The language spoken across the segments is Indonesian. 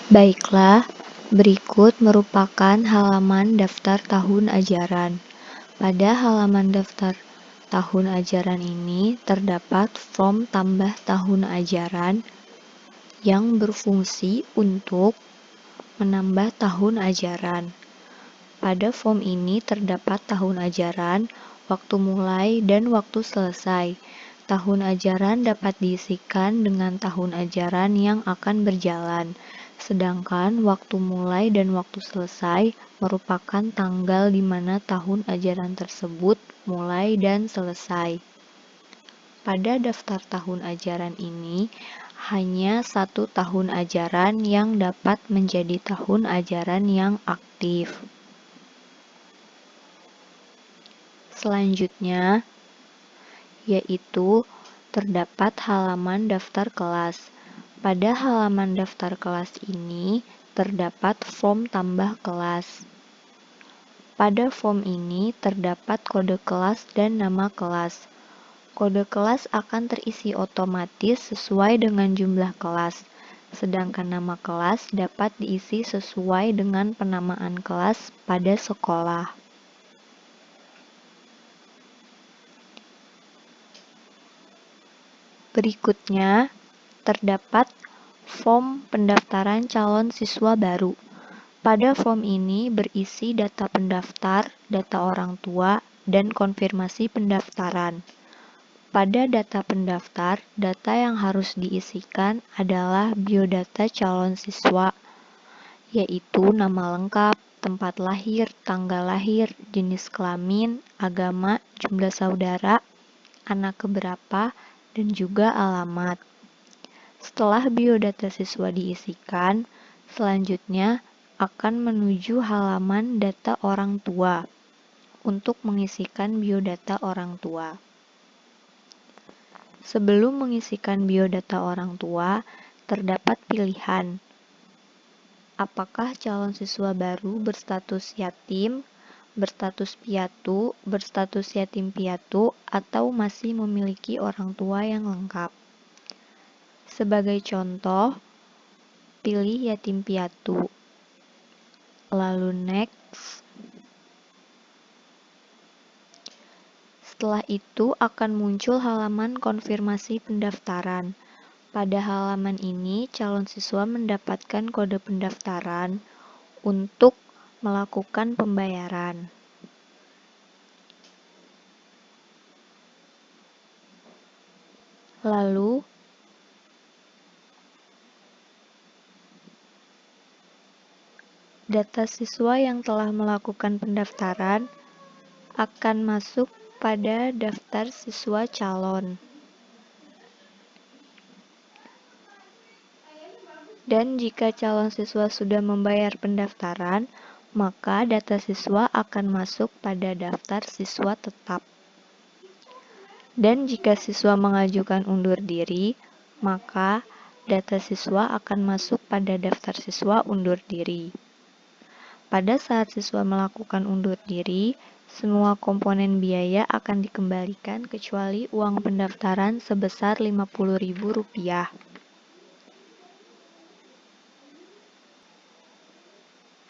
Baiklah, berikut merupakan halaman daftar tahun ajaran. Pada halaman daftar tahun ajaran ini terdapat form tambah tahun ajaran yang berfungsi untuk menambah tahun ajaran. Pada form ini terdapat tahun ajaran, waktu mulai, dan waktu selesai. Tahun ajaran dapat diisikan dengan tahun ajaran yang akan berjalan, sedangkan waktu mulai dan waktu selesai merupakan tanggal di mana tahun ajaran tersebut mulai dan selesai. Pada daftar tahun ajaran ini, hanya satu tahun ajaran yang dapat menjadi tahun ajaran yang aktif. Selanjutnya, yaitu terdapat halaman daftar kelas. Pada halaman daftar kelas ini, terdapat form tambah kelas. Pada form ini terdapat kode kelas dan nama kelas. Kode kelas akan terisi otomatis sesuai dengan jumlah kelas, sedangkan nama kelas dapat diisi sesuai dengan penamaan kelas pada sekolah. Berikutnya, terdapat form pendaftaran calon siswa baru. Pada form ini berisi data pendaftar, data orang tua, dan konfirmasi pendaftaran. Pada data pendaftar, data yang harus diisikan adalah biodata calon siswa, yaitu nama lengkap, tempat lahir, tanggal lahir, jenis kelamin, agama, jumlah saudara, anak keberapa, dan juga alamat. Setelah biodata siswa diisikan, selanjutnya akan menuju halaman data orang tua untuk mengisikan biodata orang tua. Sebelum mengisikan biodata orang tua, terdapat pilihan. Apakah calon siswa baru berstatus yatim, berstatus piatu, berstatus yatim piatu, atau masih memiliki orang tua yang lengkap? Sebagai contoh, pilih yatim piatu. Lalu next. Setelah itu akan muncul halaman konfirmasi pendaftaran. Pada halaman ini, calon siswa mendapatkan kode pendaftaran untuk melakukan pembayaran. Lalu, data siswa yang telah melakukan pendaftaran akan masuk pada daftar siswa calon. Dan jika calon siswa sudah membayar pendaftaran, maka data siswa akan masuk pada daftar siswa tetap. Dan jika siswa mengajukan undur diri, maka data siswa akan masuk pada daftar siswa undur diri. Pada saat siswa melakukan undur diri, semua komponen biaya akan dikembalikan kecuali uang pendaftaran sebesar Rp50.000.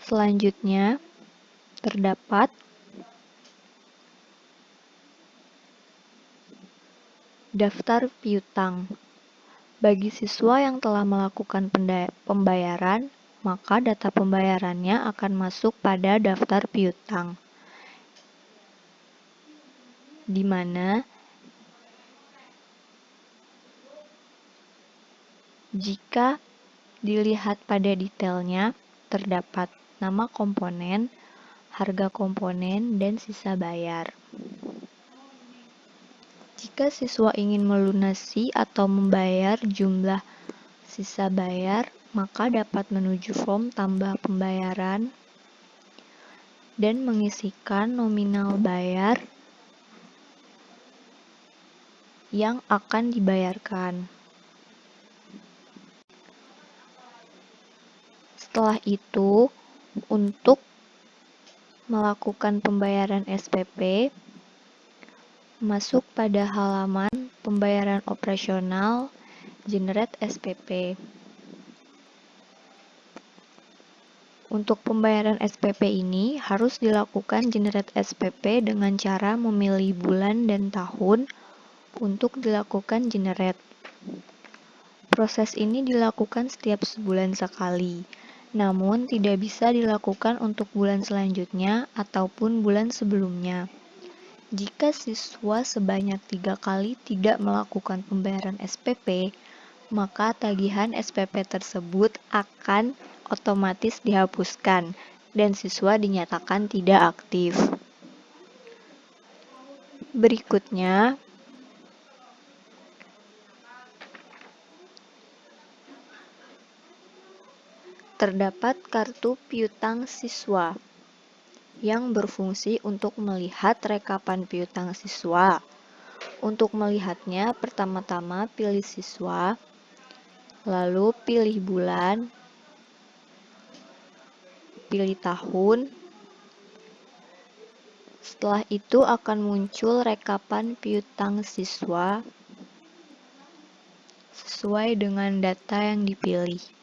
Selanjutnya, terdapat daftar piutang. Bagi siswa yang telah melakukan pembayaran, maka data pembayarannya akan masuk pada daftar piutang, di mana jika dilihat pada detailnya, terdapat nama komponen, harga komponen, dan sisa bayar. Jika siswa ingin melunasi atau membayar jumlah sisa bayar, maka dapat menuju form tambah pembayaran dan mengisikan nominal bayar yang akan dibayarkan. Setelah itu, untuk melakukan pembayaran SPP, masuk pada halaman pembayaran operasional, generate SPP. Untuk pembayaran SPP ini harus dilakukan generate SPP dengan cara memilih bulan dan tahun untuk dilakukan generate. Proses ini dilakukan setiap sebulan sekali, namun tidak bisa dilakukan untuk bulan selanjutnya ataupun bulan sebelumnya. Jika siswa sebanyak 3 kali tidak melakukan pembayaran SPP, maka tagihan SPP tersebut akan otomatis dihapuskan dan siswa dinyatakan tidak aktif. Berikutnya, terdapat kartu piutang siswa yang berfungsi untuk melihat rekapan piutang siswa. Untuk melihatnya, pertama-tama pilih siswa, lalu pilih bulan, pilih tahun. Setelah itu akan muncul rekapan piutang siswa sesuai dengan data yang dipilih.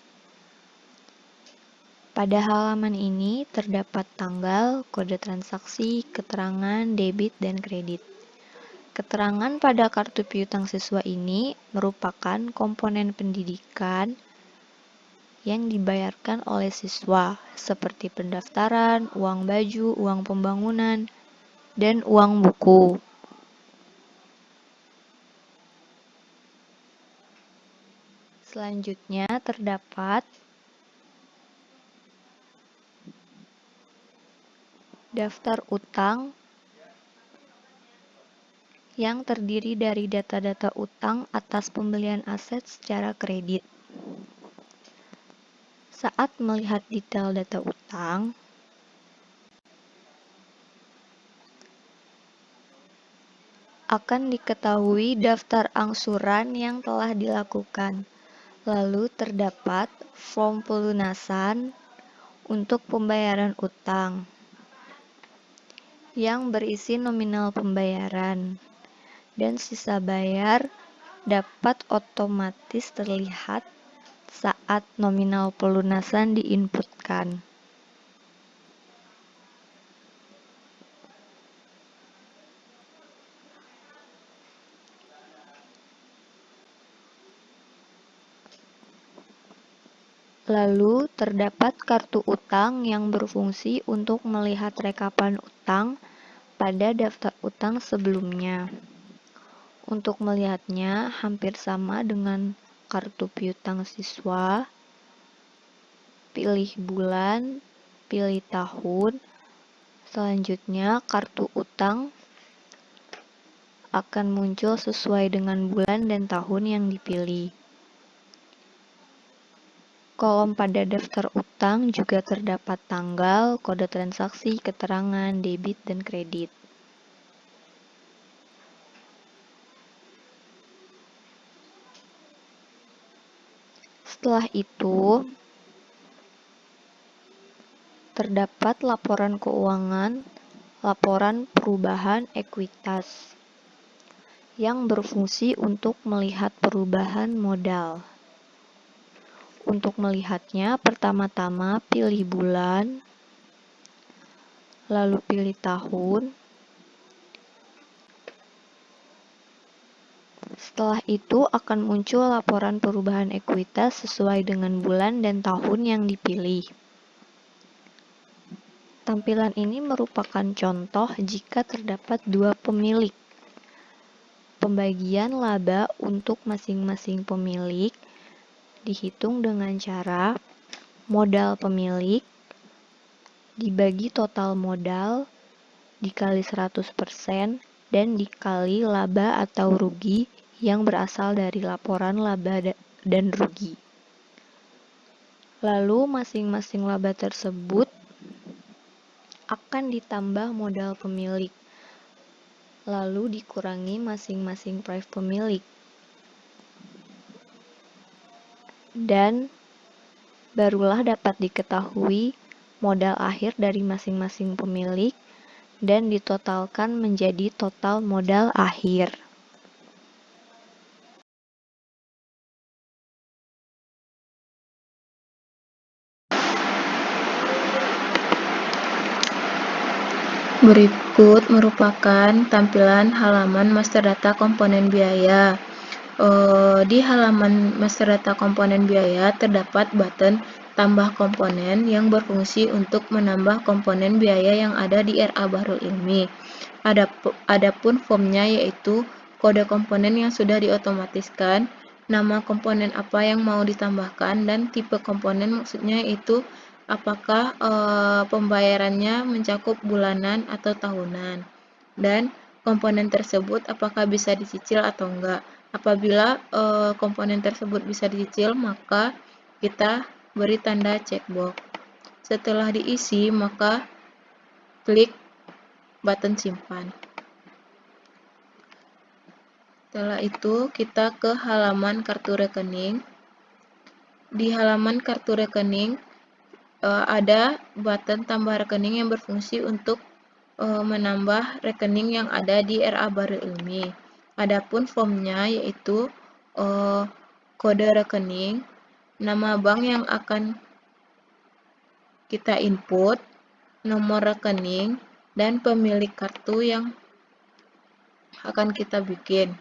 Pada halaman ini terdapat tanggal, kode transaksi, keterangan debit dan kredit. Keterangan pada kartu piutang siswa ini merupakan komponen pendidikan yang dibayarkan oleh siswa, seperti pendaftaran, uang baju, uang pembangunan, dan uang buku. Selanjutnya terdapat daftar utang yang terdiri dari data-data utang atas pembelian aset secara kredit. Saat melihat detail data utang, akan diketahui daftar angsuran yang telah dilakukan. Lalu terdapat form pelunasan untuk pembayaran utang yang berisi nominal pembayaran, dan sisa bayar dapat otomatis terlihat saat nominal pelunasan diinputkan. Lalu terdapat kartu utang yang berfungsi untuk melihat rekapan utang pada daftar utang sebelumnya. Untuk melihatnya hampir sama dengan kartu piutang siswa. Pilih bulan, pilih tahun. Selanjutnya kartu utang akan muncul sesuai dengan bulan dan tahun yang dipilih. Kolom pada daftar utang juga terdapat tanggal, kode transaksi, keterangan debit dan kredit. Setelah itu, terdapat laporan keuangan, laporan perubahan ekuitas, yang berfungsi untuk melihat perubahan modal. Untuk melihatnya, pertama-tama pilih bulan, lalu pilih tahun. Setelah itu akan muncul laporan perubahan ekuitas sesuai dengan bulan dan tahun yang dipilih. Tampilan ini merupakan contoh jika terdapat dua pemilik. Pembagian laba untuk masing-masing pemilik dihitung dengan cara modal pemilik dibagi total modal dikali 100% dan dikali laba atau rugi yang berasal dari laporan laba dan rugi. Lalu masing-masing laba tersebut akan ditambah modal pemilik, lalu dikurangi masing-masing price pemilik. Dan barulah dapat diketahui modal akhir dari masing-masing pemilik dan ditotalkan menjadi total modal akhir. Berikut merupakan tampilan halaman master data komponen biaya. Di halaman master data komponen biaya terdapat button tambah komponen yang berfungsi untuk menambah komponen biaya yang ada di RA Bahrul Ilmi. Adapun formnya yaitu kode komponen yang sudah diotomatiskan, nama komponen apa yang mau ditambahkan, dan tipe komponen maksudnya yaitu apakah pembayarannya mencakup bulanan atau tahunan, dan komponen tersebut apakah bisa dicicil atau enggak. Apabila komponen tersebut bisa dicicil, maka kita beri tanda checkbox. Setelah diisi, maka klik button simpan. Setelah itu, kita ke halaman kartu rekening. Di halaman kartu rekening, ada button tambah rekening yang berfungsi untuk menambah rekening yang ada di RA Bahrul Ilmi. Adapun formnya yaitu kode rekening, nama bank yang akan kita input, nomor rekening, dan pemilik kartu yang akan kita bikin.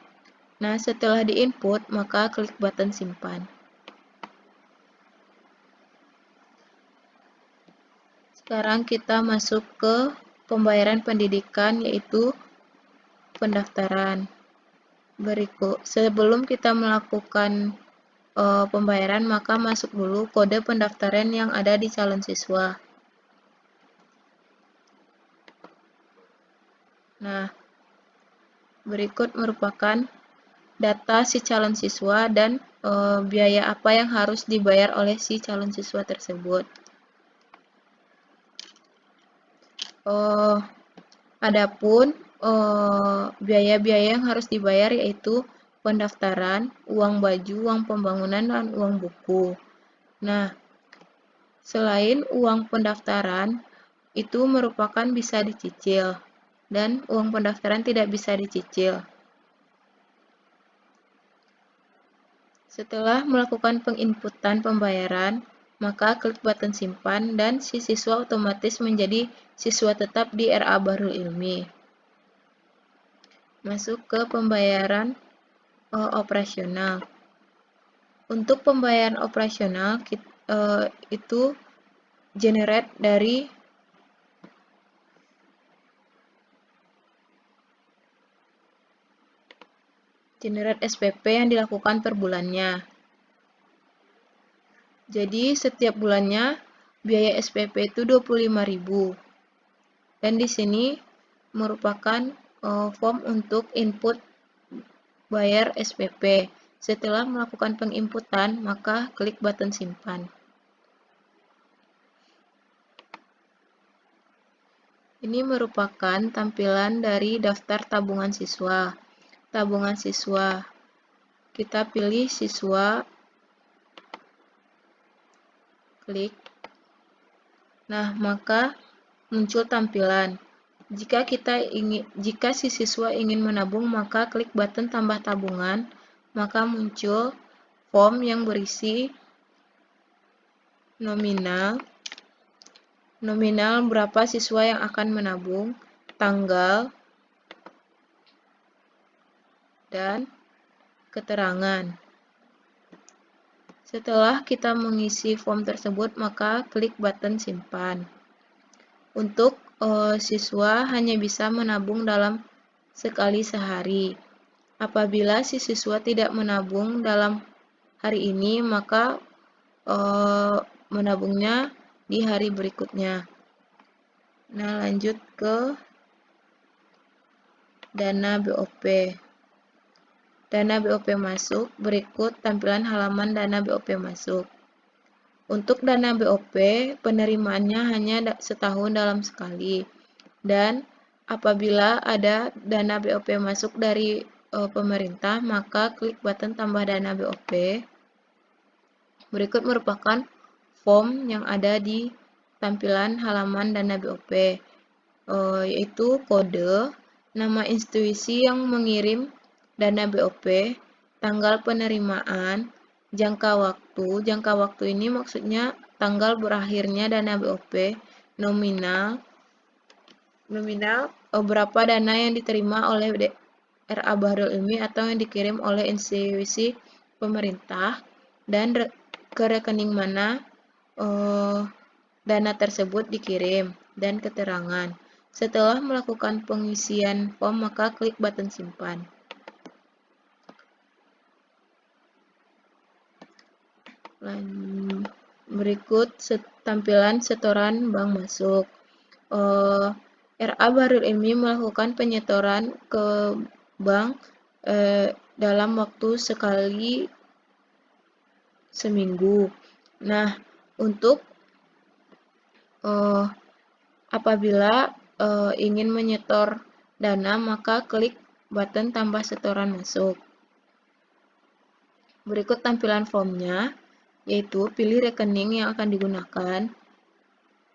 Nah, setelah diinput, maka klik button simpan. Sekarang kita masuk ke pembayaran pendidikan, yaitu pendaftaran. Berikut, sebelum kita melakukan pembayaran, maka masuk dulu kode pendaftaran yang ada di calon siswa. Nah, berikut merupakan data si calon siswa dan biaya apa yang harus dibayar oleh si calon siswa tersebut. Adapun biaya-biaya yang harus dibayar yaitu pendaftaran, uang baju, uang pembangunan, dan uang buku. Nah, selain uang pendaftaran, itu merupakan bisa dicicil, dan uang pendaftaran tidak bisa dicicil. Setelah melakukan penginputan pembayaran, maka klik button simpan dan si siswa otomatis menjadi siswa tetap di RA Bahrul Ilmi. Masuk ke pembayaran operasional. Untuk pembayaran operasional itu generate dari SPP yang dilakukan per bulannya. Jadi setiap bulannya biaya SPP itu 25.000. Dan di sini merupakan form untuk input bayar SPP. Setelah melakukan penginputan, maka klik button simpan. Ini merupakan tampilan dari daftar tabungan siswa. Tabungan siswa. Kita pilih siswa, klik. Nah, maka muncul tampilan. Jika si siswa ingin menabung, maka klik button tambah tabungan, maka muncul form yang berisi nominal berapa siswa yang akan menabung, tanggal, dan keterangan. Setelah kita mengisi form tersebut, maka klik button simpan. Untuk siswa hanya bisa menabung dalam sekali sehari. Apabila si siswa tidak menabung dalam hari ini, maka menabungnya di hari berikutnya. Nah, lanjut ke dana BOP. Dana BOP masuk, berikut tampilan halaman dana BOP masuk. Untuk dana BOP, penerimaannya hanya setahun dalam sekali. Dan apabila ada dana BOP masuk dari pemerintah, maka klik button tambah dana BOP. Berikut merupakan form yang ada di tampilan halaman dana BOP, yaitu kode, nama institusi yang mengirim dana BOP, tanggal penerimaan, jangka waktu. Jangka waktu ini maksudnya tanggal berakhirnya dana BOP, nominal, nominal berapa dana yang diterima oleh RA Bahrul Ilmi atau yang dikirim oleh institusi pemerintah, dan ke rekening mana dana tersebut dikirim, dan keterangan. Setelah melakukan pengisian form, maka klik button simpan. Berikut tampilan setoran bank masuk. RA Bahrul Ilmi melakukan penyetoran ke bank dalam waktu sekali seminggu. Nah, untuk apabila ingin menyetor dana, maka klik button tambah setoran masuk. Berikut tampilan formnya, yaitu pilih rekening yang akan digunakan,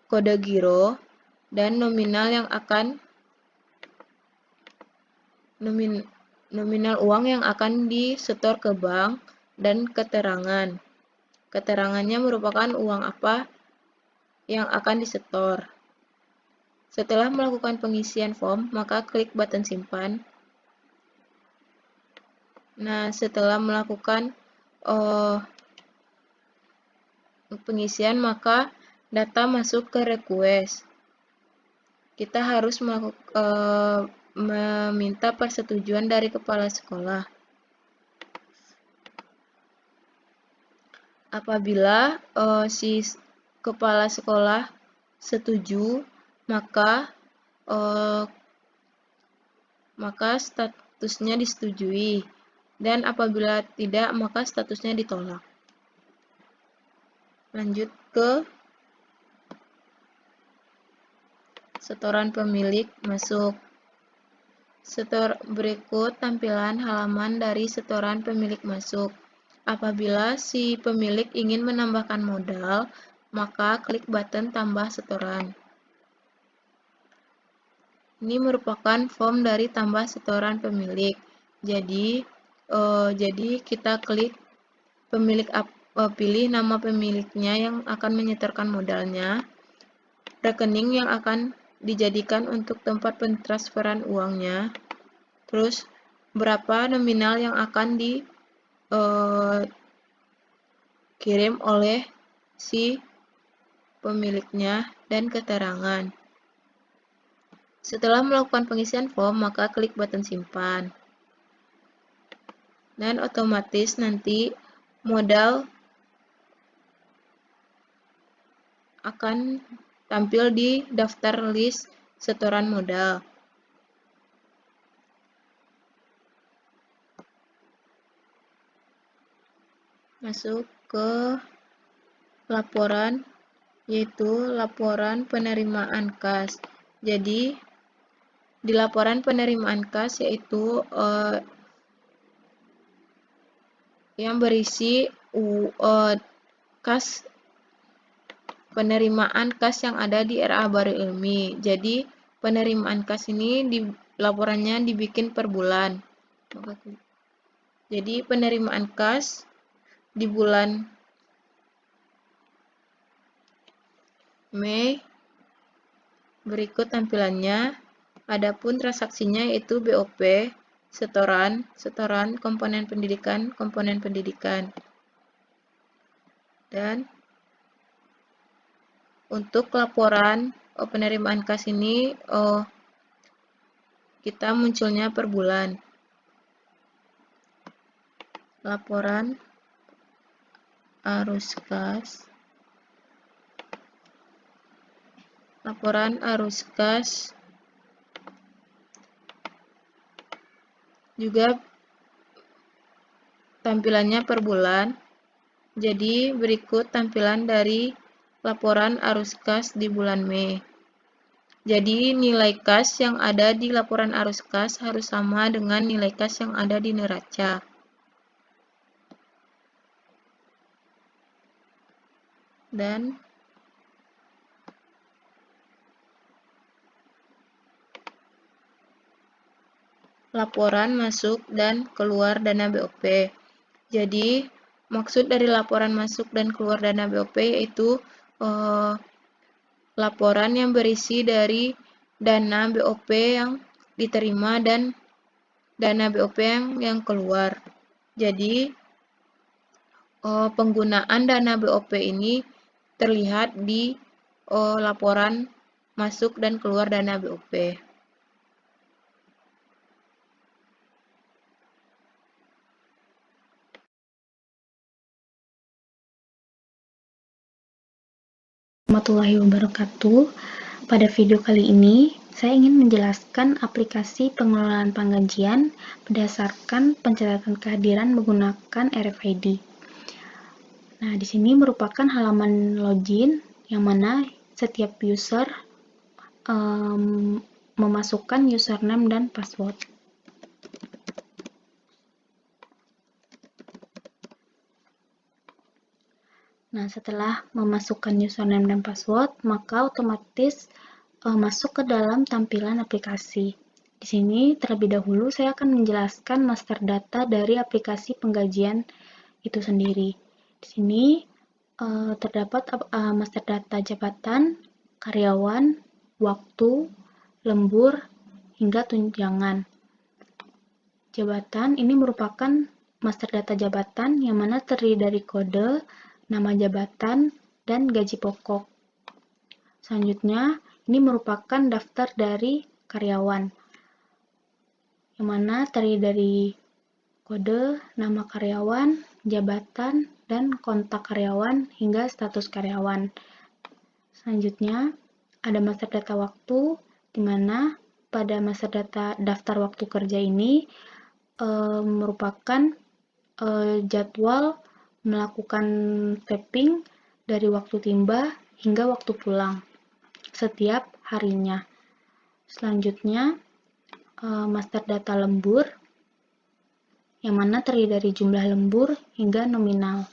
kode giro, dan nominal uang yang akan disetor ke bank, dan keterangan. Keterangannya merupakan uang apa yang akan disetor. Setelah melakukan pengisian form, maka klik button simpan. Nah, setelah melakukan pengisian, maka data masuk ke request. Kita harus meminta persetujuan dari kepala sekolah. Apabila si kepala sekolah setuju, maka statusnya disetujui, dan apabila tidak, maka statusnya ditolak. Lanjut ke setoran pemilik masuk. Berikut tampilan halaman dari setoran pemilik masuk. Apabila si pemilik ingin menambahkan modal, maka klik button tambah setoran. Ini merupakan form dari tambah setoran pemilik. Jadi kita klik pilih nama pemiliknya yang akan menyetorkan modalnya, rekening yang akan dijadikan untuk tempat pentransferan uangnya, terus berapa nominal yang akan dikirim oleh si pemiliknya, dan keterangan. Setelah melakukan pengisian form, maka klik button simpan. Dan otomatis nanti modal akan tampil di daftar list setoran modal. Masuk ke laporan, yaitu laporan penerimaan kas. Jadi, di laporan penerimaan kas yaitu yang berisi kas penerimaan kas yang ada di RA Bahrul Ilmi. Jadi, penerimaan kas ini laporannya dibikin per bulan. Jadi, penerimaan kas di bulan Mei berikut tampilannya. Adapun transaksinya yaitu BOP, setoran, komponen pendidikan. Dan untuk laporan penerimaan kas ini kita munculnya per bulan. Laporan arus kas. Juga tampilannya per bulan. Jadi berikut tampilan dari laporan arus kas di bulan Mei. Jadi nilai kas yang ada di laporan arus kas harus sama dengan nilai kas yang ada di neraca. Dan laporan masuk dan keluar dana BOP. Jadi, maksud dari laporan masuk dan keluar dana BOP yaitu laporan yang berisi dari dana BOP yang diterima dan dana BOP yang keluar. Jadi, penggunaan dana BOP ini terlihat di laporan masuk dan keluar dana BOP. Warahmatullahi wabarakatuh. Pada video kali ini, saya ingin menjelaskan aplikasi pengelolaan penggajian berdasarkan pencatatan kehadiran menggunakan RFID. Nah, di sini merupakan halaman login yang mana setiap user memasukkan username dan password. Nah, setelah memasukkan username dan password, maka otomatis masuk ke dalam tampilan aplikasi. Di sini terlebih dahulu saya akan menjelaskan master data dari aplikasi penggajian itu sendiri. Di sini terdapat master data jabatan, karyawan, waktu, lembur, hingga tunjangan. Jabatan ini merupakan master data jabatan yang mana terdiri dari kode, nama jabatan, dan gaji pokok. Selanjutnya, ini merupakan daftar dari karyawan, yang mana terdiri dari kode, nama karyawan, jabatan, dan kontak karyawan hingga status karyawan. Selanjutnya, ada master data waktu, di mana pada master data daftar waktu kerja ini merupakan jadwal melakukan tapping dari waktu tiba hingga waktu pulang setiap harinya. Selanjutnya, master data lembur, yang mana terdiri dari jumlah lembur hingga nominal.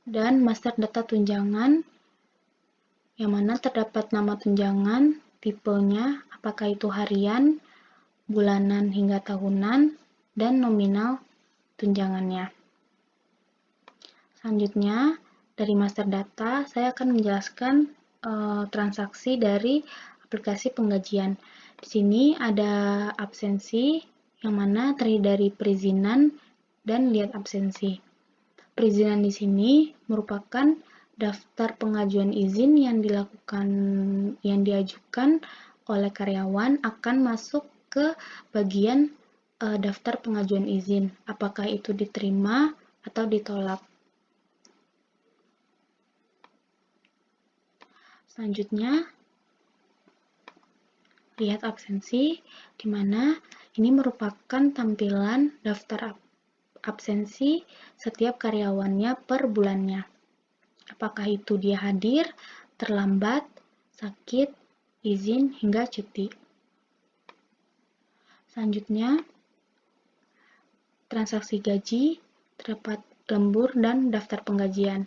Dan master data tunjangan, yang mana terdapat nama tunjangan, tipenya, apakah itu harian, bulanan hingga tahunan, dan nominal tunjangannya. Selanjutnya, dari master data, saya akan menjelaskan transaksi dari aplikasi penggajian. Di sini ada absensi, yang mana terdiri dari perizinan dan lihat absensi. Perizinan di sini merupakan daftar pengajuan izin yang diajukan oleh karyawan akan masuk ke bagian daftar pengajuan izin, apakah itu diterima atau ditolak. Selanjutnya, lihat absensi, di mana ini merupakan tampilan daftar absensi setiap karyawannya per bulannya. Apakah itu dia hadir, terlambat, sakit, izin, hingga cuti. Selanjutnya, transaksi gaji, terdapat lembur dan daftar penggajian.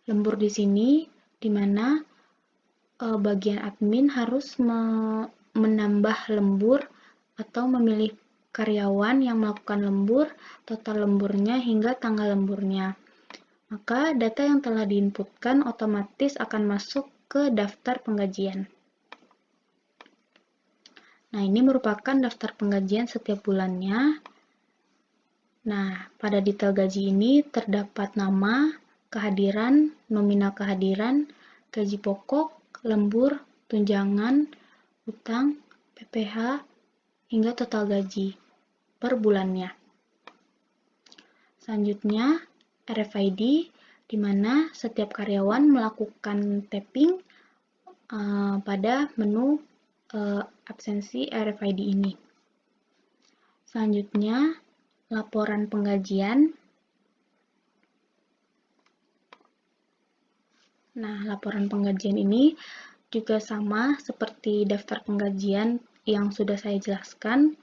Lembur di sini di mana bagian admin harus menambah lembur atau memilih karyawan yang melakukan lembur, total lemburnya hingga tanggal lemburnya. Maka data yang telah diinputkan otomatis akan masuk ke daftar penggajian. Nah, ini merupakan daftar penggajian setiap bulannya. Nah, pada detail gaji ini terdapat nama, kehadiran, nominal kehadiran, gaji pokok, lembur, tunjangan, utang, PPh, hingga total gaji per bulannya. Selanjutnya, RFID, di mana setiap karyawan melakukan tapping pada menu absensi RFID ini. Selanjutnya, laporan penggajian. Nah, laporan penggajian ini juga sama seperti daftar penggajian yang sudah saya jelaskan.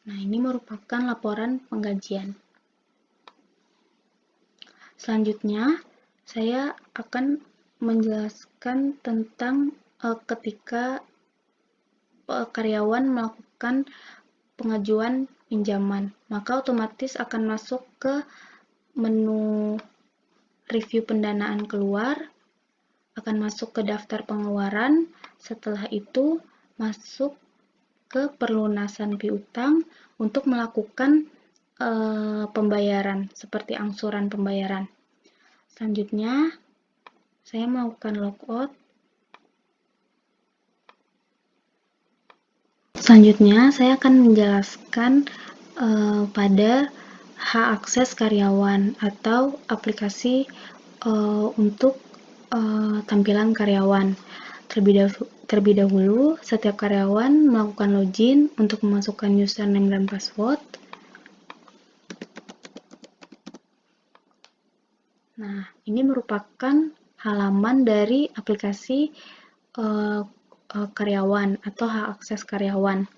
Nah, ini merupakan laporan penggajian. Selanjutnya, saya akan menjelaskan tentang ketika karyawan melakukan pengajuan pinjaman, maka otomatis akan masuk ke menu review pendanaan keluar, akan masuk ke daftar pengeluaran, setelah itu masuk ke pelunasan piutang untuk melakukan pembayaran, seperti angsuran pembayaran. Selanjutnya, saya melakukan logout. Selanjutnya, saya akan menjelaskan pada hak akses karyawan atau aplikasi untuk tampilan karyawan. Terlebih dahulu, setiap karyawan melakukan login untuk memasukkan username dan password. Nah, ini merupakan halaman dari aplikasi karyawan atau hak akses karyawan.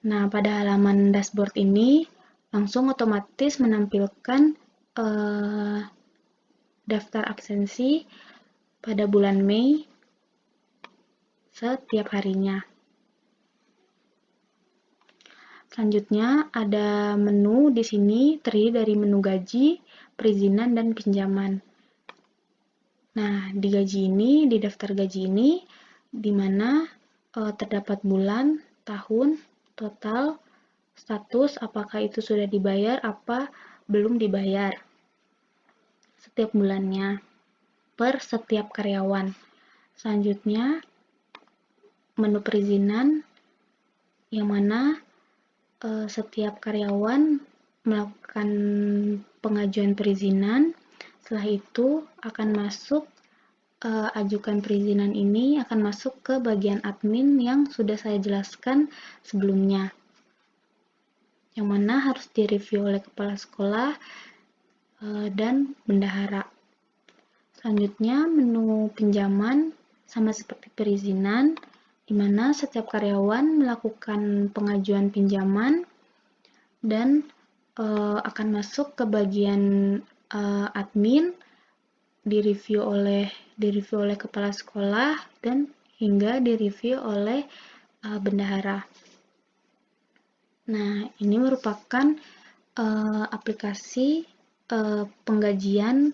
Nah, pada halaman dashboard ini langsung otomatis menampilkan daftar absensi pada bulan Mei setiap harinya. Selanjutnya ada menu di sini terdiri dari menu gaji, perizinan, dan pinjaman. Nah, di gaji ini, di daftar gaji ini, di mana terdapat bulan, tahun, total, status, apakah itu sudah dibayar, apa belum dibayar. Setiap bulannya, per setiap karyawan. Selanjutnya, menu perizinan, yang mana setiap karyawan melakukan pengajuan perizinan. Setelah itu akan masuk ajukan perizinan ini akan masuk ke bagian admin yang sudah saya jelaskan sebelumnya, yang mana harus direview oleh kepala sekolah dan bendahara. Selanjutnya, menu pinjaman sama seperti perizinan, di mana setiap karyawan melakukan pengajuan pinjaman dan akan masuk ke bagian admin, direview oleh kepala sekolah dan hingga direview oleh bendahara. Nah, ini merupakan aplikasi penggajian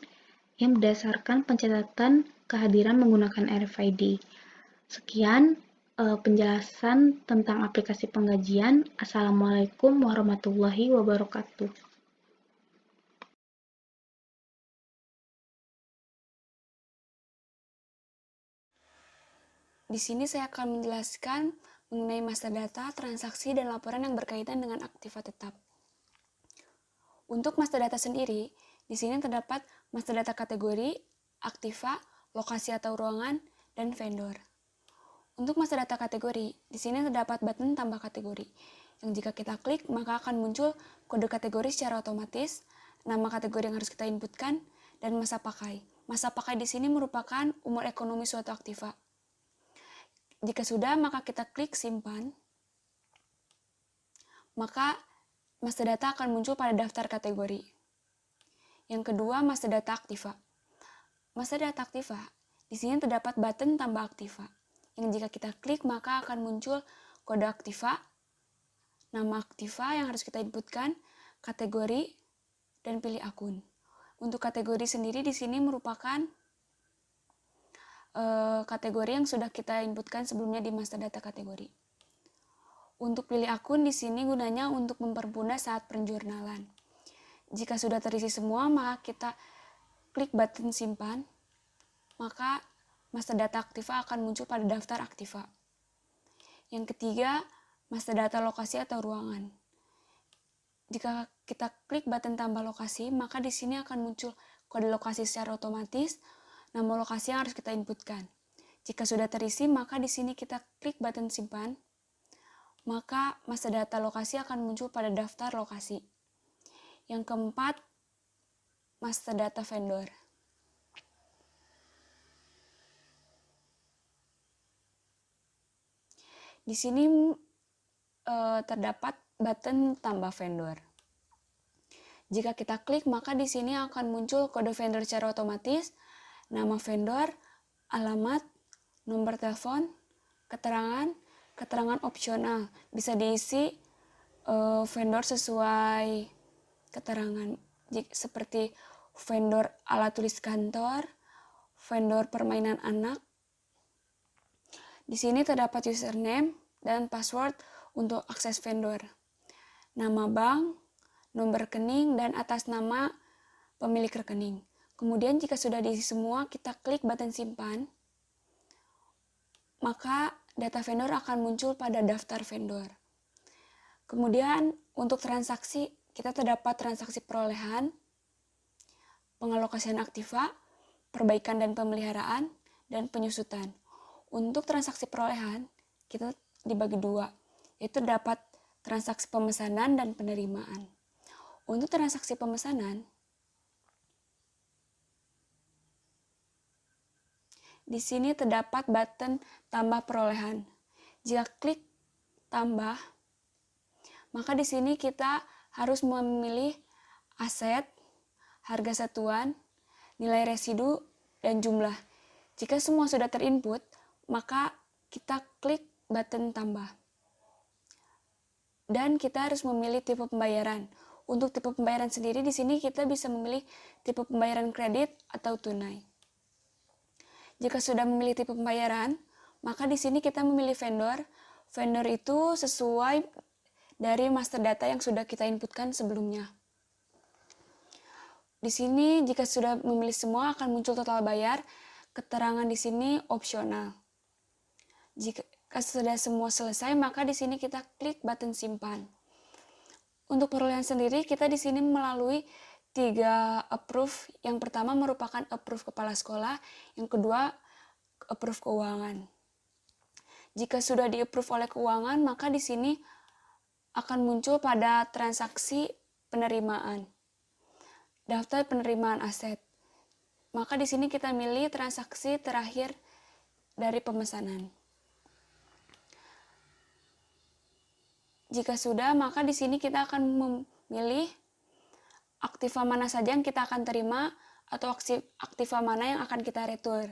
yang berdasarkan pencatatan kehadiran menggunakan RFID. Sekian penjelasan tentang aplikasi penggajian. Assalamualaikum warahmatullahi wabarakatuh. Di sini saya akan menjelaskan mengenai master data, transaksi, dan laporan yang berkaitan dengan aktiva tetap. Untuk master data sendiri, di sini terdapat master data kategori, aktiva, lokasi atau ruangan, dan vendor. Untuk master data kategori, di sini terdapat button tambah kategori, yang jika kita klik maka akan muncul kode kategori secara otomatis, nama kategori yang harus kita inputkan, dan masa pakai. Masa pakai di sini merupakan umur ekonomi suatu aktiva. Jika sudah, maka kita klik simpan. Maka master data akan muncul pada daftar kategori. Yang kedua, master data aktiva. Master data aktiva, di sini terdapat button tambah aktiva. Yang jika kita klik, maka akan muncul kode aktiva, nama aktiva yang harus kita inputkan, kategori, dan pilih akun. Untuk kategori sendiri di sini merupakan kategori yang sudah kita inputkan sebelumnya di master data kategori. Untuk pilih akun di sini gunanya untuk mempermudah saat penjurnalan. Jika sudah terisi semua, maka kita klik button simpan, maka master data aktiva akan muncul pada daftar aktiva. Yang ketiga, master data lokasi atau ruangan. Jika kita klik button tambah lokasi, maka di sini akan muncul kode lokasi secara otomatis, nama lokasi yang harus kita inputkan. Jika sudah terisi, maka di sini kita klik button simpan, maka master data lokasi akan muncul pada daftar lokasi. Yang keempat, master data vendor. Di sini terdapat button tambah vendor. Jika kita klik, maka di sini akan muncul kode vendor secara otomatis, nama vendor, alamat, nomor telepon, keterangan opsional. Bisa diisi vendor sesuai keterangan seperti vendor alat tulis kantor, vendor permainan anak. Di sini terdapat username dan password untuk akses vendor, nama bank, nomor rekening, dan atas nama pemilik rekening. Kemudian jika sudah diisi semua, kita klik button simpan, maka data vendor akan muncul pada daftar vendor. Kemudian untuk transaksi, kita terdapat transaksi perolehan, pengalokasian aktiva, perbaikan dan pemeliharaan, dan penyusutan. Untuk transaksi perolehan, kita dibagi dua, yaitu dapat transaksi pemesanan dan penerimaan. Untuk transaksi pemesanan, di sini terdapat button tambah perolehan. Jika klik tambah, maka di sini kita harus memilih aset, harga satuan, nilai residu, dan jumlah. Jika semua sudah terinput, maka kita klik button tambah. Dan kita harus memilih tipe pembayaran. Untuk tipe pembayaran sendiri di sini kita bisa memilih tipe pembayaran kredit atau tunai. Jika sudah memilih tipe pembayaran, maka di sini kita memilih vendor. Vendor itu sesuai dari master data yang sudah kita inputkan sebelumnya. Di sini jika sudah memilih semua akan muncul total bayar. Keterangan di sini opsional. Jika sudah semua selesai, maka di sini kita klik button simpan. Untuk perolehan sendiri, kita di sini melalui 3 approve. Yang pertama merupakan approve kepala sekolah, yang kedua approve keuangan. Jika sudah di-approve oleh keuangan, maka di sini akan muncul pada transaksi penerimaan, daftar penerimaan aset. Maka di sini kita milih transaksi terakhir dari pemesanan. Jika sudah, maka di sini kita akan memilih aktiva mana saja yang kita akan terima atau aktiva mana yang akan kita retur.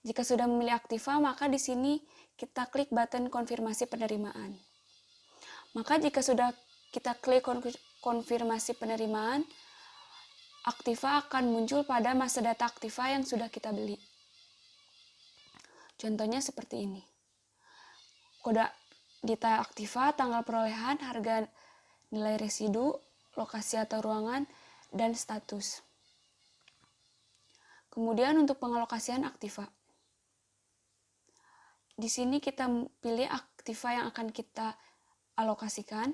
Jika sudah memilih aktiva, maka di sini kita klik button konfirmasi penerimaan. Maka jika sudah kita klik konfirmasi penerimaan, aktiva akan muncul pada masa data aktiva yang sudah kita beli. Contohnya seperti ini. Kode detail aktiva, tanggal perolehan, harga, nilai residu, lokasi atau ruangan, dan status. Kemudian untuk pengalokasian aktiva. Di sini kita pilih aktiva yang akan kita alokasikan.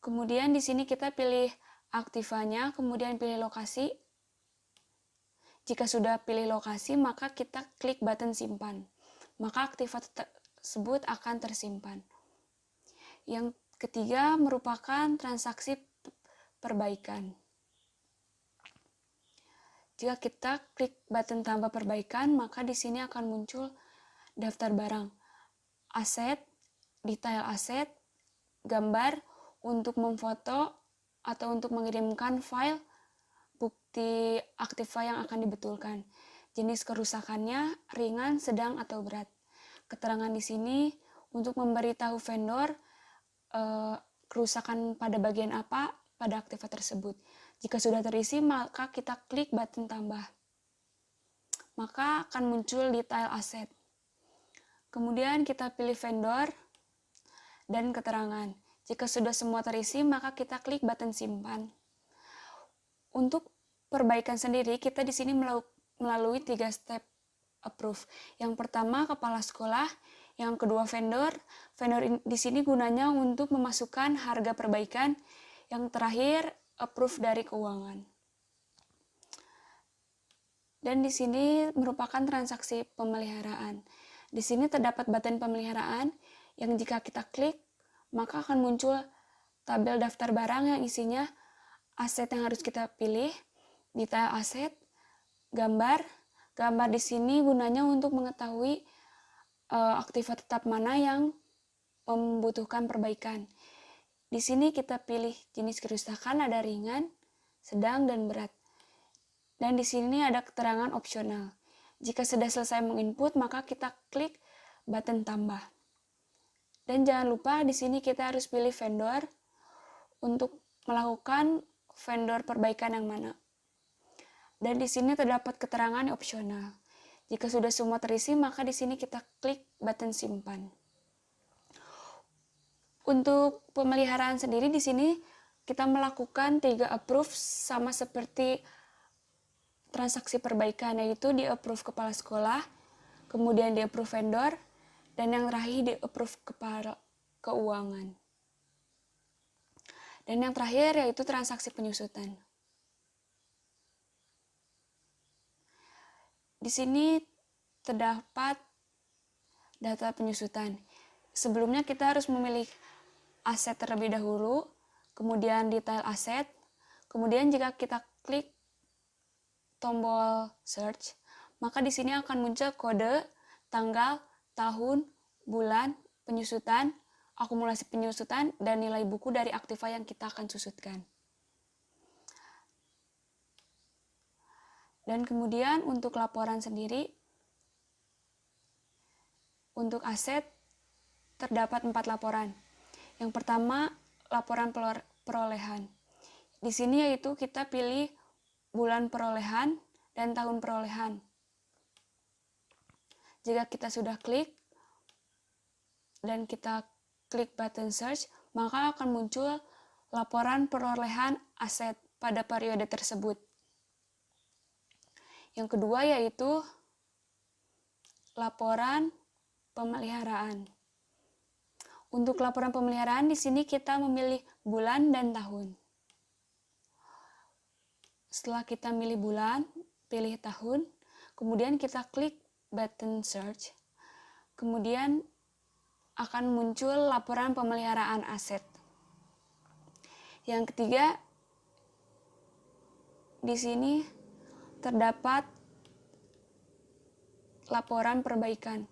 Kemudian di sini kita pilih aktivanya, kemudian pilih lokasi. Jika sudah pilih lokasi, maka kita klik button simpan. Maka aktiva tersebut akan tersimpan. Yang ketiga merupakan transaksi perbaikan. Jika kita klik button tambah perbaikan, maka di sini akan muncul daftar barang, aset, detail aset, gambar untuk memfoto atau untuk mengirimkan file bukti aktiva yang akan dibetulkan. Jenis kerusakannya ringan, sedang, atau berat. Keterangan di sini untuk memberitahu vendor kerusakan pada bagian apa pada aktiva tersebut. Jika sudah terisi, maka kita klik button tambah. Maka akan muncul detail aset. Kemudian kita pilih vendor dan keterangan. Jika sudah semua terisi, maka kita klik button simpan. Untuk perbaikan sendiri, kita di sini melalui 3 step approve. Yang pertama kepala sekolah, yang kedua vendor. Vendor di sini gunanya untuk memasukkan harga perbaikan. Yang terakhir approve dari keuangan. Dan di sini merupakan transaksi pemeliharaan. Di sini terdapat button pemeliharaan yang jika kita klik, maka akan muncul tabel daftar barang yang isinya aset yang harus kita pilih, detail aset, gambar. Gambar di sini gunanya untuk mengetahui aktiva tetap mana yang membutuhkan perbaikan. Di sini kita pilih jenis kerusakan, ada ringan, sedang, dan berat. Dan di sini ada keterangan opsional. Jika sudah selesai menginput, maka kita klik button tambah. Dan jangan lupa di sini kita harus pilih vendor untuk melakukan vendor perbaikan yang mana. Dan di sini terdapat keterangan opsional. Jika sudah semua terisi, maka di sini kita klik button simpan. Untuk pemeliharaan sendiri di sini kita melakukan 3 approve sama seperti transaksi perbaikan, yaitu di approve kepala sekolah, kemudian di approve vendor, dan yang terakhir di approve kepala keuangan. Dan yang terakhir yaitu transaksi penyusutan. Di sini terdapat data penyusutan. Sebelumnya kita harus memilih aset terlebih dahulu, kemudian detail aset, kemudian jika kita klik tombol search, maka di sini akan muncul kode, tanggal, tahun, bulan, penyusutan, akumulasi penyusutan, dan nilai buku dari aktiva yang kita akan susutkan. Dan kemudian untuk laporan sendiri, untuk aset terdapat 4 laporan. Yang pertama, laporan perolehan. Di sini yaitu kita pilih bulan perolehan dan tahun perolehan. Jika kita sudah klik dan kita klik button search, maka akan muncul laporan perolehan aset pada periode tersebut. Yang kedua yaitu laporan pemeliharaan. Untuk laporan pemeliharaan di sini kita memilih bulan dan tahun. Setelah kita milih bulan, pilih tahun, kemudian kita klik button search. Kemudian akan muncul laporan pemeliharaan aset. Yang ketiga, di sini terdapat laporan perbaikan.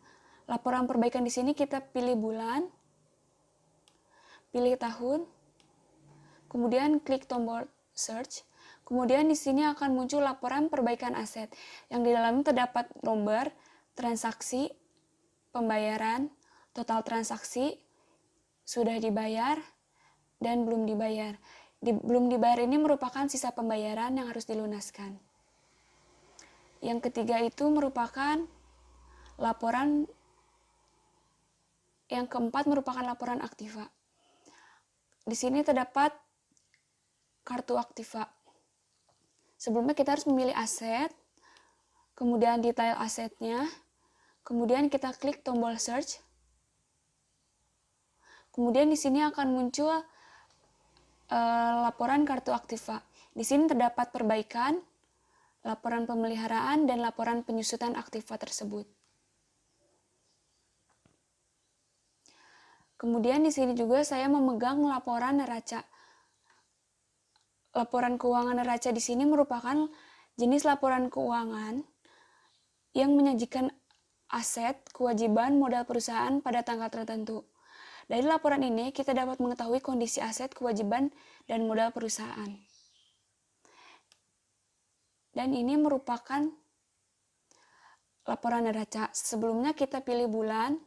Laporan perbaikan di sini kita pilih bulan, pilih tahun, kemudian klik tombol search. Kemudian di sini akan muncul laporan perbaikan aset yang di dalamnya terdapat nomor, transaksi, pembayaran, total transaksi, sudah dibayar, dan belum dibayar. Belum dibayar ini merupakan sisa pembayaran yang harus dilunaskan. Yang ketiga itu merupakan laporan, yang keempat merupakan laporan aktiva. Di sini terdapat kartu aktiva. Sebelumnya kita harus memilih aset, kemudian detail asetnya, kemudian kita klik tombol search. Kemudian di sini akan muncul laporan kartu aktiva. Di sini terdapat perbaikan, laporan pemeliharaan, dan laporan penyusutan aktiva tersebut. Kemudian di sini juga saya memegang laporan neraca. Laporan keuangan neraca di sini merupakan jenis laporan keuangan yang menyajikan aset, kewajiban, modal perusahaan pada tanggal tertentu. Dari laporan ini kita dapat mengetahui kondisi aset, kewajiban, dan modal perusahaan. Dan ini merupakan laporan neraca. Sebelumnya kita pilih bulan,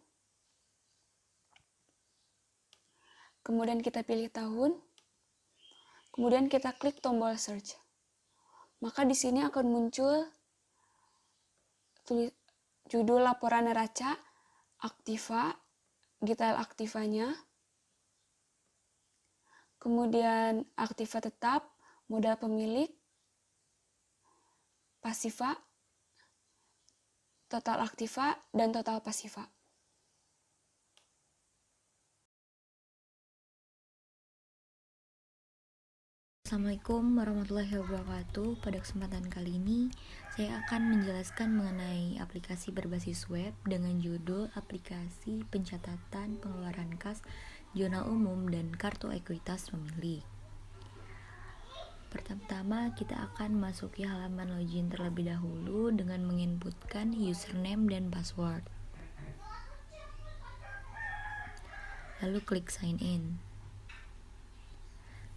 kemudian kita pilih tahun, kemudian kita klik tombol search. Maka di sini akan muncul judul laporan neraca, aktiva, detail aktivanya, kemudian aktiva tetap, modal pemilik, pasiva, total aktiva, dan total pasiva. Assalamualaikum warahmatullahi wabarakatuh. Pada kesempatan kali ini, saya akan menjelaskan mengenai aplikasi berbasis web dengan judul Aplikasi Pencatatan Pengeluaran Kas, Jurnal Umum, dan Kartu Ekuitas Pemilik. Pertama-tama, kita akan masuki halaman login terlebih dahulu dengan menginputkan username dan password. Lalu klik sign in.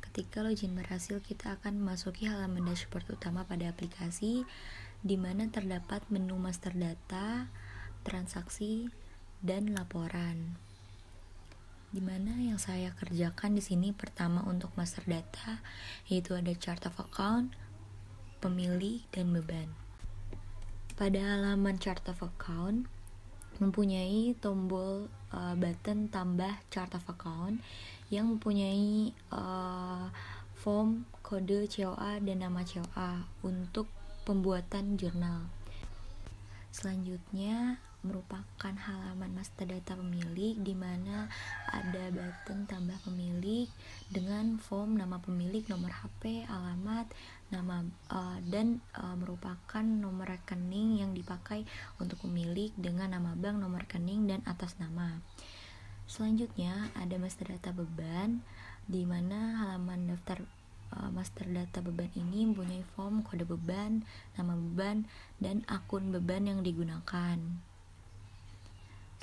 Ketika login berhasil, kita akan memasuki halaman dashboard utama pada aplikasi, di mana terdapat menu master data, transaksi, dan laporan. Dimana yang saya kerjakan di sini pertama untuk master data yaitu ada chart of account, pemilik, dan beban. Pada halaman chart of account mempunyai tombol button tambah chart of account yang mempunyai form, kode COA, dan nama COA untuk pembuatan jurnal. Selanjutnya merupakan halaman master data pemilik di mana ada button tambah pemilik dengan form nama pemilik, nomor HP, alamat, nama dan merupakan nomor rekening yang dipakai untuk pemilik dengan nama bank, nomor rekening, dan atas nama. Selanjutnya ada master data beban di mana halaman daftar master data beban ini mempunyai form, kode beban, nama beban, dan akun beban yang digunakan.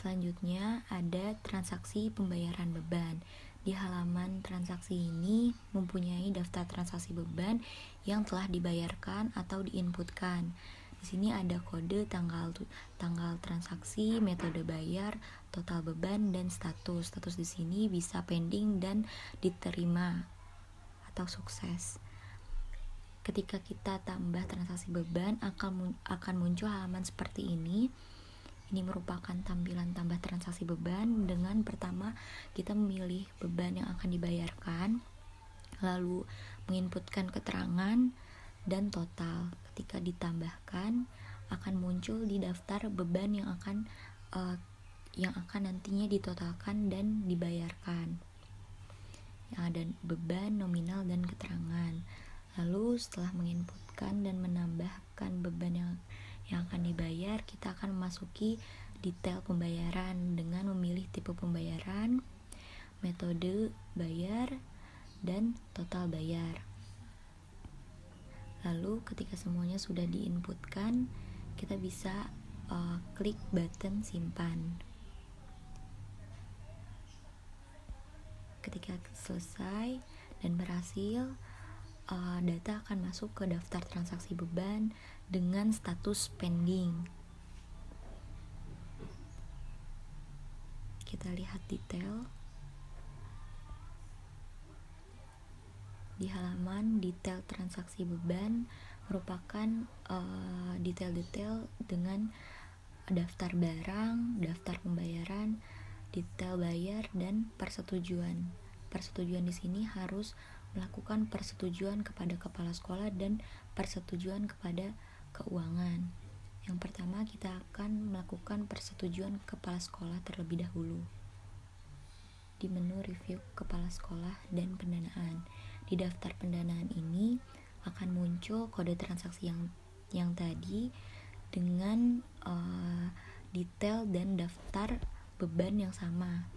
Selanjutnya ada transaksi pembayaran beban. Di halaman transaksi ini mempunyai daftar transaksi beban yang telah dibayarkan atau diinputkan. Di sini ada kode, tanggal transaksi, metode bayar, total beban, dan status. Status di sini bisa pending dan diterima atau sukses. Ketika kita tambah transaksi beban akan muncul halaman seperti ini. Ini merupakan tampilan tambah transaksi beban dengan pertama kita memilih beban yang akan dibayarkan, lalu menginputkan keterangan dan total. Ketika ditambahkan akan muncul di daftar beban yang akan nantinya ditotalkan dan dibayarkan. Yang ada beban, nominal, dan keterangan. Lalu setelah menginputkan dan menambahkan beban yang akan dibayar, kita akan memasuki detail pembayaran dengan memilih tipe pembayaran, metode bayar, dan total bayar. Lalu ketika semuanya sudah diinputkan, kita bisa klik button simpan. Ketika selesai dan berhasil, data akan masuk ke daftar transaksi beban dengan status pending. Kita lihat detail. Di halaman detail transaksi beban merupakan detail-detail dengan daftar barang, daftar pembayaran, detail bayar, dan persetujuan. Persetujuan di sini harus melakukan persetujuan kepada kepala sekolah dan persetujuan kepada keuangan. Yang pertama kita akan melakukan persetujuan kepala sekolah terlebih dahulu. Di menu review kepala sekolah dan pendanaan. Di daftar pendanaan ini akan muncul kode transaksi yang tadi dengan detail dan daftar beban yang sama.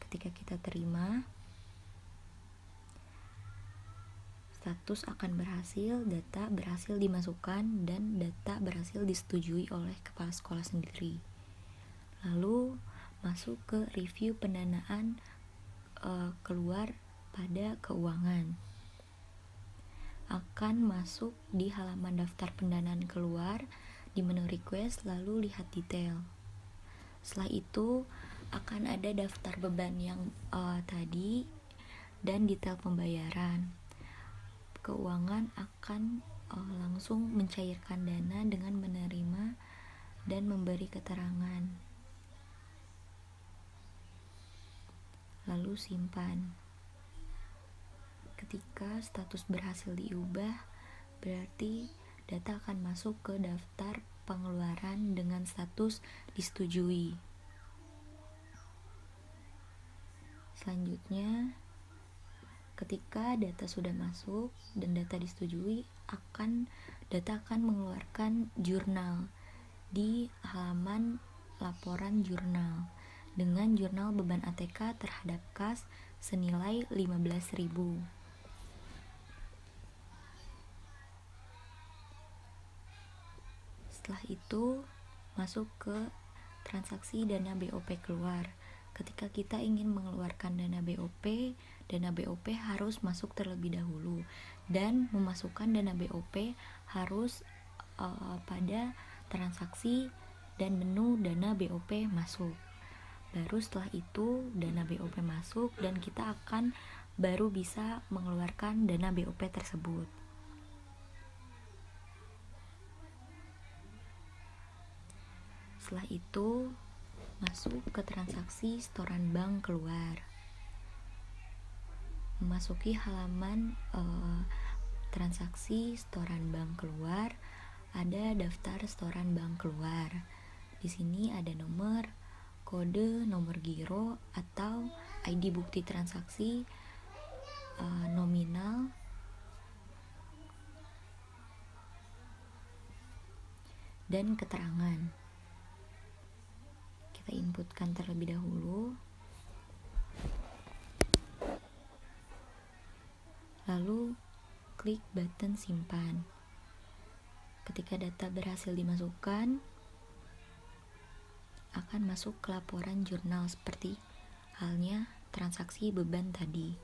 Ketika kita terima, status akan berhasil, data berhasil dimasukkan, dan data berhasil disetujui oleh kepala sekolah sendiri. Lalu masuk ke review pendanaan keluar pada keuangan. Akan masuk di halaman daftar pendanaan keluar, di menu request, lalu lihat detail. Setelah itu akan ada daftar beban yang tadi dan detail pembayaran. Keuangan akan langsung mencairkan dana dengan menerima dan memberi keterangan. Lalu simpan. Ketika status berhasil diubah, berarti data akan masuk ke daftar pengeluaran dengan status disetujui. Selanjutnya, ketika data sudah masuk dan data disetujui, data akan mengeluarkan jurnal di halaman laporan jurnal dengan jurnal beban ATK terhadap kas senilai 15.000. Setelah itu masuk ke transaksi dana BOP keluar. Ketika kita ingin mengeluarkan dana BOP harus masuk terlebih dahulu, dan memasukkan dana BOP harus pada transaksi dan menu dana BOP masuk. Baru setelah itu dana BOP masuk dan kita akan baru bisa mengeluarkan dana BOP tersebut. Setelah itu masuk ke transaksi setoran bank keluar. Memasuki halaman transaksi setoran bank keluar, ada daftar setoran bank keluar. Di sini ada nomor, kode, nomor giro atau ID bukti transaksi, nominal, dan keterangan. Kita inputkan terlebih dahulu. Lalu klik button simpan. Ketika data berhasil dimasukkan, akan masuk ke laporan jurnal seperti halnya transaksi beban tadi.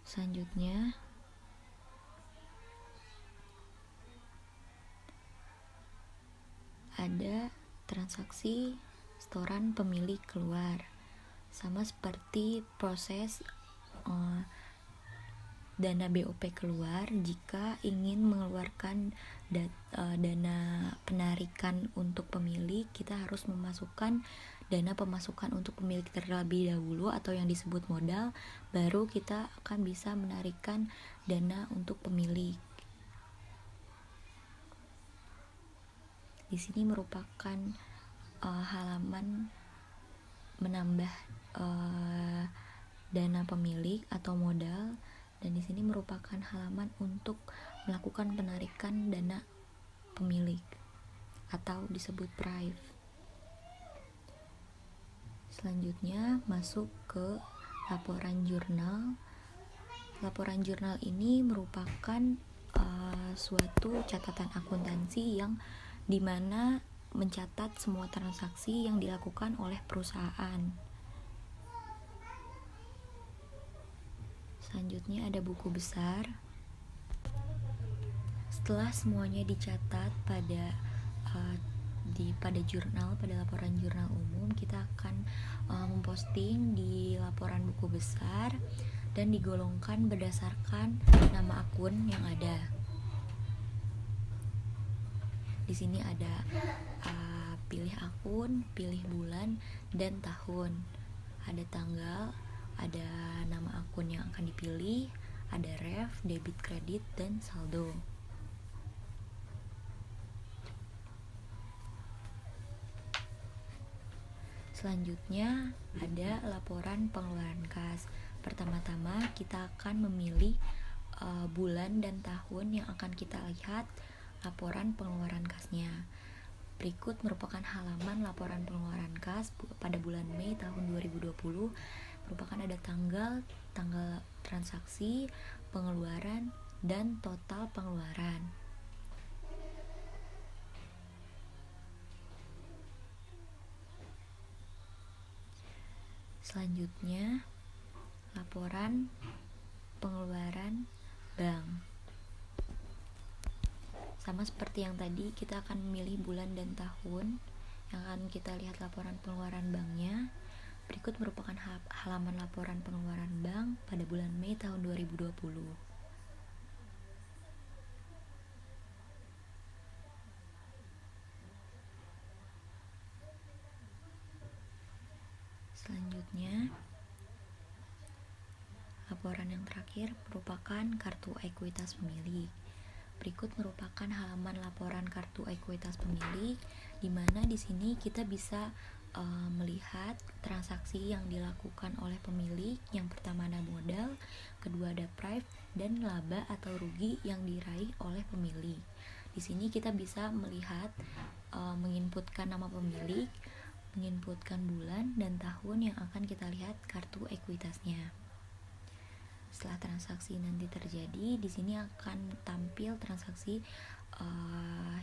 Selanjutnya, ada transaksi setoran pemilik keluar. Sama seperti proses dana BOP keluar, jika ingin mengeluarkan dana penarikan untuk pemilik, kita harus memasukkan dana pemasukan untuk pemilik terlebih dahulu atau yang disebut modal, baru kita akan bisa menarikan dana untuk pemilik. Di sini merupakan halaman menambah dana pemilik atau modal, dan di sini merupakan halaman untuk melakukan penarikan dana pemilik atau disebut prive. Selanjutnya masuk ke laporan jurnal. Laporan jurnal ini merupakan suatu catatan akuntansi yang dimana mencatat semua transaksi yang dilakukan oleh perusahaan. Selanjutnya ada buku besar. Setelah semuanya dicatat pada jurnal, pada laporan jurnal umum, kita akan memposting di laporan buku besar dan digolongkan berdasarkan nama akun yang ada. Di sini ada pilih akun, pilih bulan, dan tahun. Ada tanggal, ada nama akun yang akan dipilih, ada ref, debit, kredit, dan saldo. Selanjutnya ada laporan pengeluaran kas. Pertama-tama kita akan memilih bulan dan tahun yang akan kita lihat laporan pengeluaran kasnya. Berikut merupakan halaman laporan pengeluaran kas pada bulan Mei tahun 2020. Merupakan ada tanggal transaksi, pengeluaran, dan total pengeluaran. Selanjutnya, laporan pengeluaran bank. Sama seperti yang tadi, kita akan memilih bulan dan tahun yang akan kita lihat laporan pengeluaran banknya. Berikut merupakan halaman laporan pengeluaran bank pada bulan Mei tahun 2020. Selanjutnya, laporan yang terakhir merupakan kartu ekuitas pemilik. Berikut merupakan halaman laporan kartu ekuitas pemilik, di mana di sini kita bisa melihat transaksi yang dilakukan oleh pemilik. Yang pertama ada modal, kedua ada prive, dan laba atau rugi yang diraih oleh pemilik. Di sini kita bisa melihat menginputkan nama pemilik, menginputkan bulan dan tahun yang akan kita lihat kartu ekuitasnya. Setelah transaksi nanti terjadi, di sini akan tampil transaksi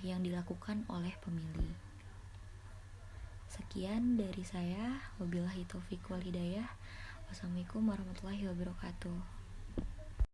yang dilakukan oleh pemilik. Sekian dari saya. Wabillahi taufiq wal hidayah. Wassalamualaikum warahmatullahi wabarakatuh.